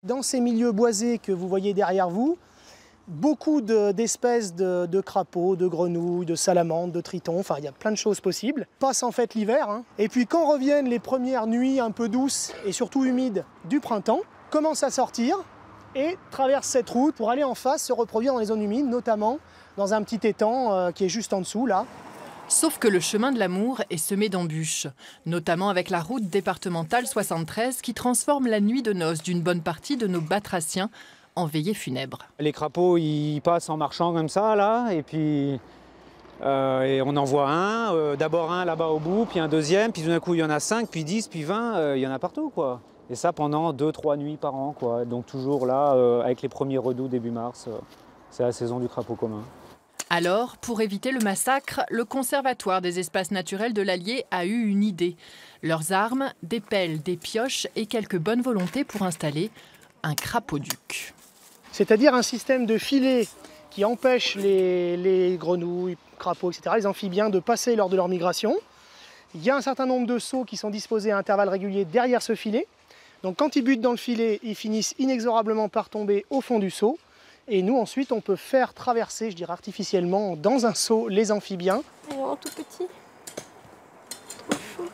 Dans ces milieux boisés que vous voyez derrière vous, beaucoup d'espèces de crapauds, de grenouilles, de salamandres, de tritons, enfin il y a plein de choses possibles. Passe en fait l'hiver, hein. Et puis quand reviennent les premières nuits un peu douces et surtout humides du printemps, commencent à sortir et traversent cette route pour aller en face se reproduire dans les zones humides, notamment dans un petit étang qui est juste en dessous là. Sauf que le chemin de l'amour est semé d'embûches, notamment avec la route départementale 73 qui transforme la nuit de noces d'une bonne partie de nos batraciens en veillée funèbre. Les crapauds, ils passent en marchant comme ça, là, et puis et on en voit un, d'abord un là-bas au bout, puis un deuxième, puis tout d'un coup il y en a 5, puis 10, puis 20, il y en a partout, quoi. Et ça pendant 2-3 nuits par an, quoi. Donc toujours là, avec les premiers redoux début mars, c'est la saison du crapaud commun. Alors, pour éviter le massacre, le Conservatoire des espaces naturels de l'Allier a eu une idée. Leurs armes, des pelles, des pioches et quelques bonnes volontés pour installer un crapauduc. C'est-à-dire un système de filet qui empêche les grenouilles, crapauds, etc., les amphibiens de passer lors de leur migration. Il y a un certain nombre de seaux qui sont disposés à intervalles réguliers derrière ce filet. Donc quand ils butent dans le filet, ils finissent inexorablement par tomber au fond du seau. Et nous, ensuite, on peut faire traverser, je dirais artificiellement, dans un seau, les amphibiens. Alors, tout petit. Trop chaud.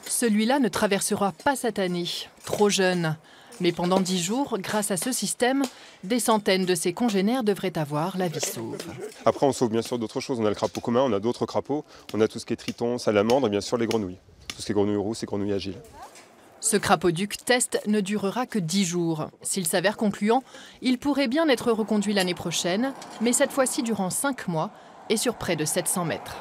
Celui-là ne traversera pas cette année, trop jeune. Mais pendant 10 jours, grâce à ce système, des centaines de ses congénères devraient avoir la vie sauve. Après, on sauve bien sûr d'autres choses. On a le crapaud commun, on a d'autres crapauds. On a tout ce qui est triton, salamandre et bien sûr les grenouilles. Tout ce qui est grenouilles rousses et grenouilles agiles. Ce crapauduc test ne durera que 10 jours. S'il s'avère concluant, il pourrait bien être reconduit l'année prochaine, mais cette fois-ci durant 5 mois et sur près de 700 mètres.